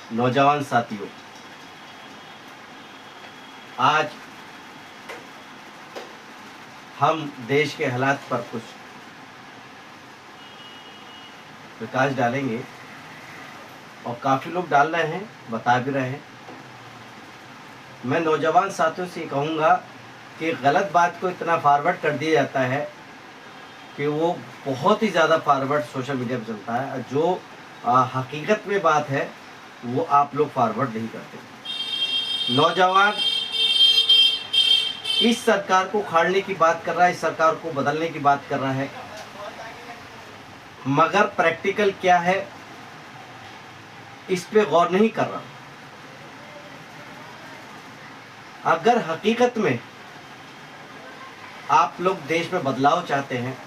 नौजवान साथियों, आज हम देश के हालात पर कुछ प्रकाश डालेंगे और काफ़ी लोग डाल रहे हैं, बता भी रहे हैं। मैं नौजवान साथियों से कहूँगा कि गलत बात को इतना फॉरवर्ड कर दिया जाता है कि वो बहुत ही ज़्यादा फॉरवर्ड सोशल मीडिया पर चलता है। जो हकीकत में बात है वो आप लोग फॉरवर्ड नहीं करते। नौजवान इस सरकार को उखाड़ने की बात कर रहा है, इस सरकार को बदलने की बात कर रहा है, मगर प्रैक्टिकल क्या है इस पे गौर नहीं कर रहा। अगर हकीकत में आप लोग देश में बदलाव चाहते हैं,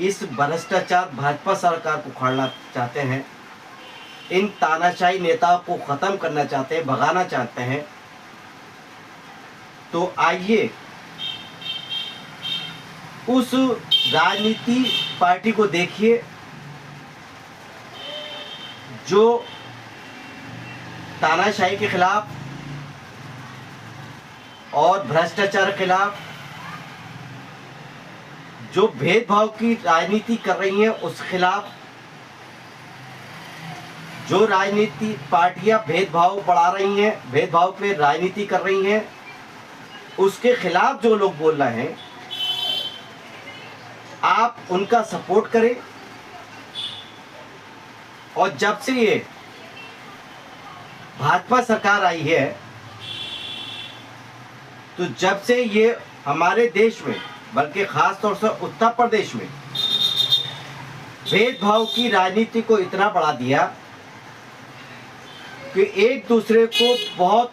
इस भ्रष्टाचार भाजपा सरकार को उखाड़ना चाहते हैं, इन तानाशाही नेताओं को ख़त्म करना चाहते हैं, भगाना चाहते हैं, तो आइए उस राजनीति पार्टी को देखिए जो तानाशाही के खिलाफ और भ्रष्टाचार के खिलाफ, जो भेदभाव की राजनीति कर रही हैं उस खिलाफ, जो राजनीति पार्टियां भेदभाव बढ़ा रही हैं, भेदभाव पे राजनीति कर रही हैं, उसके खिलाफ जो लोग बोल रहे हैं, आप उनका सपोर्ट करें। और जब से ये भाजपा सरकार आई है, तो जब से ये हमारे देश में, बल्कि खास तौर से उत्तर प्रदेश में भेदभाव की राजनीति को इतना बढ़ा दिया कि एक दूसरे को बहुत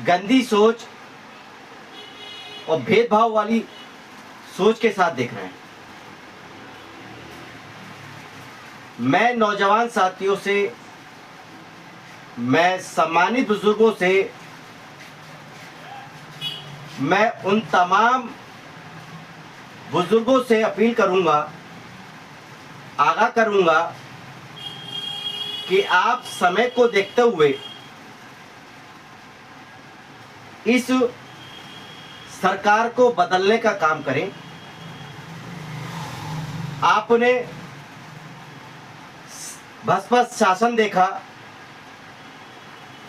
गंदी सोच और भेदभाव वाली सोच के साथ देख रहे हैं। मैं नौजवान साथियों से, मैं सम्मानित बुजुर्गों से, मैं उन तमाम बुजुर्गों से अपील करूंगा, आगाह करूंगा कि आप समय को देखते हुए इस सरकार को बदलने का काम करें। आपने बसपा शासन देखा,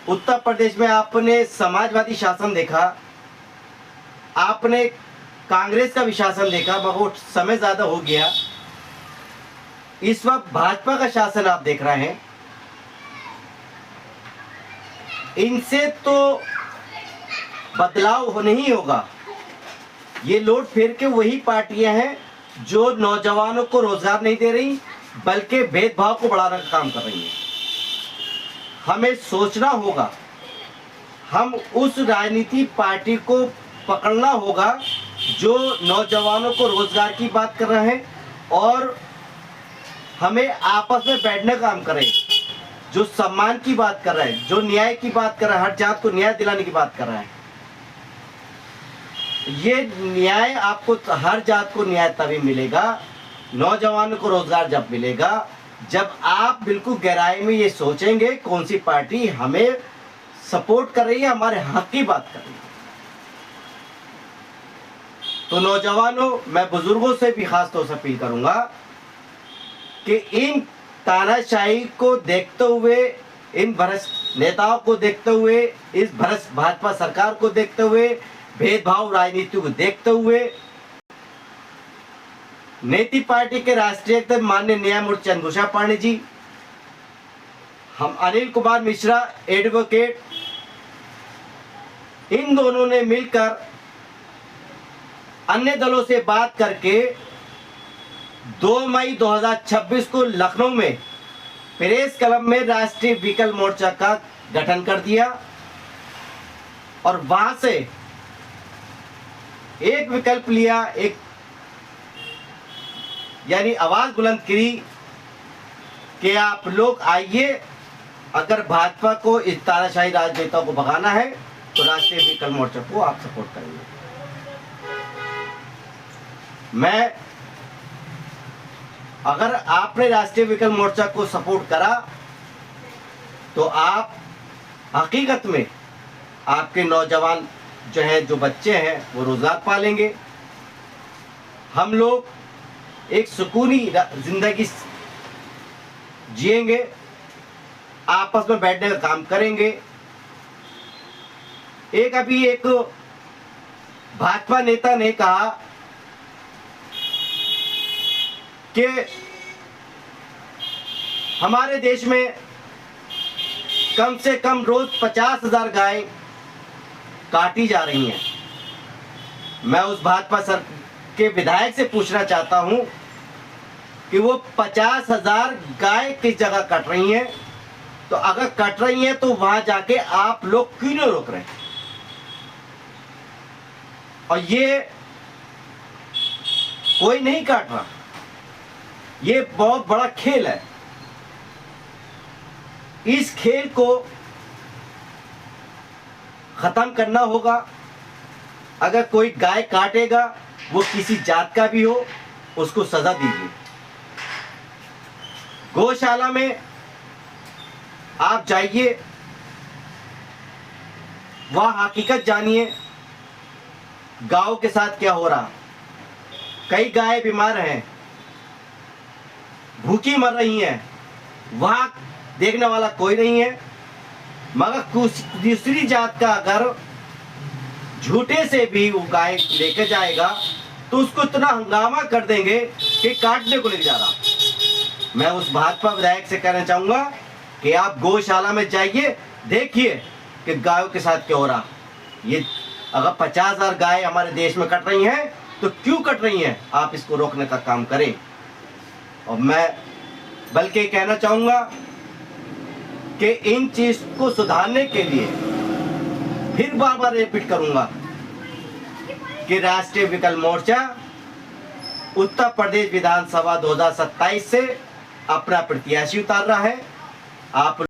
उत्तर प्रदेश में आपने समाजवादी शासन देखा, आपने कांग्रेस का भी शासन देखा, मगर समय ज़्यादा हो गया। इस वक्त भाजपा का शासन आप देख रहे हैं। इनसे तो बदलाव नहीं होगा। ये लौट फिर के वही पार्टियां हैं जो नौजवानों को रोजगार नहीं दे रही, बल्कि भेदभाव को बढ़ाने का काम कर रही हैं। हमें सोचना होगा, हम उस राजनीति पार्टी को पकड़ना होगा जो नौजवानों को रोजगार की बात कर रहे हैं और हमें आपस में बैठने का काम करें, जो सम्मान की बात कर रहे हैं, जो न्याय की बात कर रहे हैं, हर जात को न्याय दिलाने की बात कर रहे हैं। ये न्याय आपको, हर जात को न्याय तभी मिलेगा, नौजवानों को रोजगार जब मिलेगा, जब आप बिल्कुल गहराई में ये सोचेंगे कौन सी पार्टी हमें सपोर्ट कर रही है, हमारे हक की बात कर रही है। तो नौजवानों, मैं बुजुर्गों से भी खास तौर से अपील करूंगा कि इन तानाशाही को देखते हुए, इन भ्रष्ट नेताओं को देखते हुए, इस भ्रष्ट भाजपा सरकार को देखते हुए, भेदभाव राजनीति को देखते हुए, नेती पार्टी के राष्ट्रीय अध्यक्ष माननीय न्यायमूर्ति चंद्रभूषण पांडे जी, हम अनिल कुमार मिश्रा एडवोकेट, इन दोनों ने मिलकर अन्य दलों से बात करके 2 मई 2026 को लखनऊ में प्रेस क्लब में राष्ट्रीय विकल्प मोर्चा का गठन कर दिया और वहां से एक विकल्प लिया, एक यानी आवाज बुलंद करी कि आप लोग आइए, अगर भाजपा को इस तानाशाही राजनेताओं को भगाना है तो राष्ट्रीय विकल्प मोर्चा को आप सपोर्ट करेंगे। मैं अगर आपने राष्ट्रीय विकल्प मोर्चा को सपोर्ट करा तो आप हकीकत में आपके नौजवान जो हैं, जो बच्चे हैं, वो रोजगार पालेंगे। हम लोग एक सुकूनी जिंदगी जिएंगे, आपस में बैठने का काम करेंगे। अभी एक भाजपा नेता ने कहा कि हमारे देश में कम से कम रोज 50,000 गाय काटी जा रही हैं। मैं उस भाजपा सर के विधायक से पूछना चाहता हूं कि वो 50,000 गाय किस जगह कट रही हैं, तो अगर कट रही हैं तो वहां जाके आप लोग क्यों नहीं रोक रहे? और ये कोई नहीं काट रहा, ये बहुत बड़ा खेल है। इस खेल को खत्म करना होगा। अगर कोई गाय काटेगा, वो किसी जात का भी हो, उसको सजा दीजिए। गौशाला में आप जाइए, वहां हकीकत जानिए गांव के साथ क्या हो रहा। कई गाय बीमार हैं, भूखी मर रही हैं, वहां देखने वाला कोई नहीं है। मगर कुछ दूसरी जात का अगर झूठे से भी वो गाय लेकर जाएगा तो उसको इतना हंगामा कर देंगे कि काटने को लेकर जा रहा। मैं उस भाजपा विधायक से कहना चाहूंगा कि आप गौशाला में जाइए, देखिए कि गायों के साथ क्या हो रहा। ये अगर 50,000 गाय हमारे देश में कट रही हैं तो क्यों कट रही हैं, आप इसको रोकने का काम करें। और मैं बल्कि कहना चाहूंगा कि इन चीज को सुधारने के लिए फिर बार बार रिपीट करूंगा कि राष्ट्रीय विकल्प मोर्चा उत्तर प्रदेश विधानसभा 2027 से अपना प्रत्याशी उतार रहा है। आप